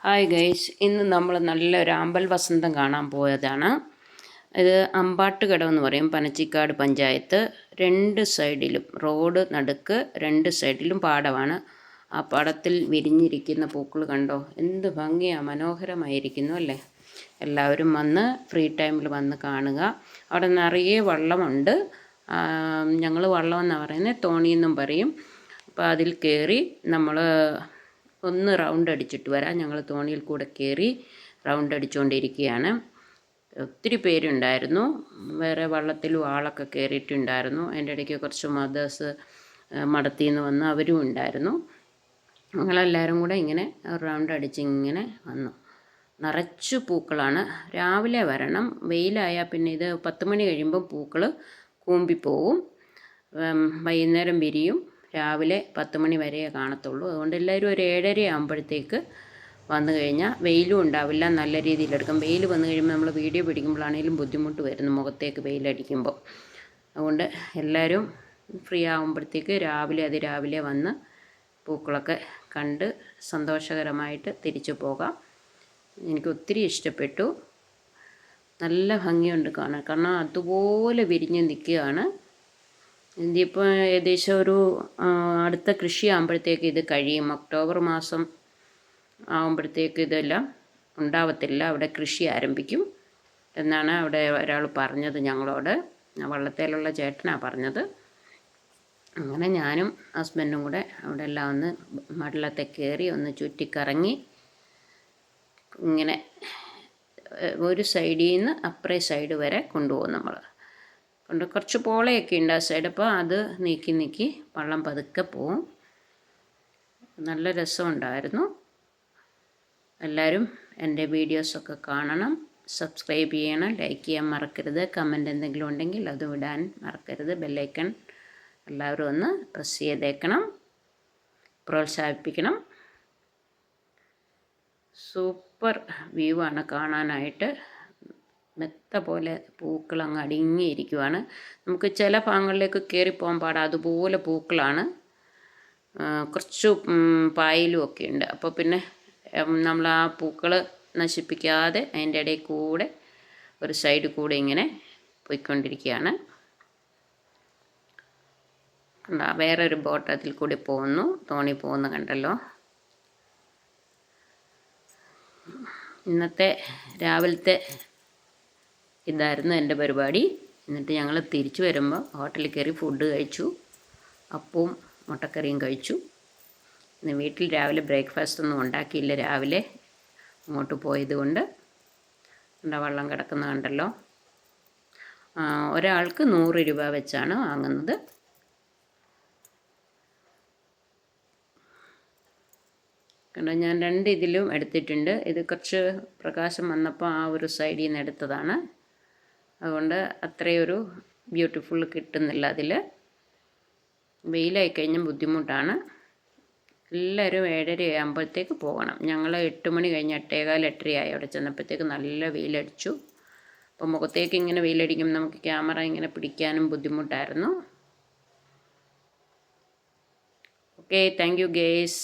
Hi guys, ഇന്ന് നമ്മൾ നല്ലൊരു അമ്പൽ വസന്തം കാണാൻ പോയതാണ്. ഇത് അമ്പാട്ടുകടവ് എന്ന് പറയും, പനച്ചിക്കാട് പഞ്ചായത്ത്. രണ്ട് സൈഡിലും റോഡ് നടുക്ക്, രണ്ട് സൈഡിലും പാടമാണ്. ആ പാടത്തിൽ വിരിഞ്ഞിരിക്കുന്ന പൂക്കൾ കണ്ടോ, എന്ത് ഭംഗിയാണ്, മനോഹരമായിരിക്കുന്നു അല്ലേ. എല്ലാവരും വന്ന് ഫ്രീ ടൈമിൽ വന്ന് കാണുക. അവിടെ നിറയെ വള്ളമുണ്ട്. ഞങ്ങൾ വള്ളം എന്നാണ് പറയുന്നത്, തോണിയെന്നും പറയും. അപ്പോൾ അതിൽ കയറി നമ്മൾ ഒന്ന് റൗണ്ട് അടിച്ചിട്ട് വരാം. ഞങ്ങൾ തോണിയിൽ കൂടെ കയറി റൗണ്ട് അടിച്ചുകൊണ്ടിരിക്കുകയാണ്. ഒത്തിരി പേരുണ്ടായിരുന്നു. വേറെ വള്ളത്തിലും ആളൊക്കെ കയറിയിട്ടുണ്ടായിരുന്നു. അതിൻ്റെ ഇടയ്ക്ക് കുറച്ച് മദേഴ്സ് മടത്തിൽ നിന്ന് വന്ന് അവരും ഉണ്ടായിരുന്നു. ഞങ്ങളെല്ലാവരും കൂടെ ഇങ്ങനെ റൗണ്ട് അടിച്ച് ഇങ്ങനെ വന്നു. നിറച്ചു പൂക്കളാണ്. രാവിലെ വരണം, വെയിലായാൽ പിന്നെ ഇത് 10 മണി കഴിയുമ്പം പൂക്കൾ കൂമ്പിപ്പോവും. വൈകുന്നേരം വിരിയും. രാവിലെ 10 മണി വരെ കാണത്തുള്ളൂ. അതുകൊണ്ട് എല്ലാവരും ഒരു 7:30 ആകുമ്പോഴത്തേക്ക് വന്നു കഴിഞ്ഞാൽ വെയിലും ഉണ്ടാവില്ല, നല്ല രീതിയിലെടുക്കും. വെയിൽ വന്നു കഴിയുമ്പോൾ നമ്മൾ വീഡിയോ പിടിക്കുമ്പോഴാണെങ്കിലും ബുദ്ധിമുട്ട് വരുന്നു മുഖത്തേക്ക് വെയിലടിക്കുമ്പോൾ. അതുകൊണ്ട് എല്ലാവരും ഫ്രീ ആകുമ്പോഴത്തേക്ക് രാവിലെ വന്ന് പൂക്കളൊക്കെ കണ്ട് സന്തോഷകരമായിട്ട് തിരിച്ചു പോകാം. എനിക്ക് ഒത്തിരി ഇഷ്ടപ്പെട്ടു. നല്ല ഭംഗിയുണ്ട് കാണാൻ, കാരണം അതുപോലെ വിരിഞ്ഞ് നിൽക്കുകയാണ്. ഇതിപ്പോൾ ഏകദേശം ഒരു അടുത്ത കൃഷി ആകുമ്പോഴത്തേക്ക് ഇത് കഴിയും. ഒക്ടോബർ മാസം ആകുമ്പോഴത്തേക്ക് ഇതെല്ലാം ഉണ്ടാവത്തില്ല, അവിടെ കൃഷി ആരംഭിക്കും എന്നാണ് അവിടെ ഒരാൾ പറഞ്ഞത് ഞങ്ങളോട്. വള്ളത്തേലുള്ള ചേട്ടനാണ് പറഞ്ഞത്. അങ്ങനെ ഞാനും ഹസ്ബൻഡും കൂടെ അവിടെ എല്ലാം ഒന്ന് വള്ളത്തെ കയറി ഒന്ന് ചുറ്റിക്കറങ്ങി ഇങ്ങനെ ഒരു സൈഡിൽ നിന്ന് അപ്പുറേ സൈഡ് വരെ കൊണ്ടുപോകും. നമ്മൾ കുറച്ച് പോളയൊക്കെ ഉണ്ട് ആ സൈഡ്. അപ്പോൾ അത് നീക്കി വള്ളം പതുക്കെ പോവും. നല്ല രസമുണ്ടായിരുന്നു. എല്ലാവരും എൻ്റെ വീഡിയോസൊക്കെ കാണണം, സബ്സ്ക്രൈബ് ചെയ്യണം, ലൈക്ക് ചെയ്യാൻ മറക്കരുത്. കമൻറ്റ് എന്തെങ്കിലും ഉണ്ടെങ്കിൽ അത് ഇടാൻ മറക്കരുത്. ബെല്ലൈക്കൺ എല്ലാവരും ഒന്ന് പ്രസ് ചെയ്തേക്കണം, പ്രോത്സാഹിപ്പിക്കണം. സൂപ്പർ വ്യൂ ആണ് കാണാനായിട്ട്. മെത്ത പോലെ പൂക്കൾ അങ്ങ് അടുങ്ങിയിരിക്കുവാണ്. നമുക്ക് ചില ഭാഗങ്ങളിലേക്ക് കയറിപ്പോകാൻ പാടാം, അതുപോലെ പൂക്കളാണ്. കുറച്ച് പായലും ഒക്കെ ഉണ്ട്. അപ്പോൾ പിന്നെ നമ്മൾ ആ പൂക്കൾ നശിപ്പിക്കാതെ അതിൻ്റെ ഇടയിൽ കൂടെ ഒരു സൈഡ് കൂടെ ഇങ്ങനെ പോയിക്കൊണ്ടിരിക്കുകയാണ്. വേറൊരു ബോട്ട് അതിൽ കൂടി പോകുന്നു, തോണി പോകുന്ന കണ്ടല്ലോ. ഇന്നത്തെ രാവിലത്തെ ഇതായിരുന്നു എൻ്റെ പരിപാടി. എന്നിട്ട് ഞങ്ങൾ തിരിച്ചു വരുമ്പോൾ ഹോട്ടലിൽ കയറി ഫുഡ് കഴിച്ചു. അപ്പവും മുട്ടക്കറിയും കഴിച്ചു. ഇന്ന് വീട്ടിൽ രാവിലെ ബ്രേക്ക്ഫാസ്റ്റ് ഒന്നും ഉണ്ടാക്കിയില്ല. രാവിലെ അങ്ങോട്ട് പോയത് കൊണ്ട് വള്ളം കിടക്കുന്ന കണ്ടല്ലോ. ഒരാൾക്ക് 100 രൂപ വെച്ചാണ് വാങ്ങുന്നത്. കണ്ടോ, ഞാൻ 2 ഇതിലും എടുത്തിട്ടുണ്ട്. ഇത് കുറച്ച് പ്രകാശം വന്നപ്പോൾ ആ ഒരു സൈഡിൽ നിന്ന് എടുത്തതാണ്. അതുകൊണ്ട് അത്രയൊരു ബ്യൂട്ടിഫുൾ കിട്ടുന്നില്ല അതിൽ. വെയിലായി കഴിഞ്ഞാൽ ബുദ്ധിമുട്ടാണ്. എല്ലാവരും 7:30 ആകുമ്പോഴത്തേക്ക് പോകണം. ഞങ്ങൾ 8 മണി കഴിഞ്ഞ് 8:15, 8:30 ആയി അവിടെ ചെന്നപ്പോഴത്തേക്ക് നല്ല വെയിലടിച്ചു. അപ്പോൾ മുഖത്തേക്ക് ഇങ്ങനെ വെയിലടിക്കുമ്പോൾ നമുക്ക് ക്യാമറ ഇങ്ങനെ പിടിക്കാനും ബുദ്ധിമുട്ടായിരുന്നു. Okay, thank you guys.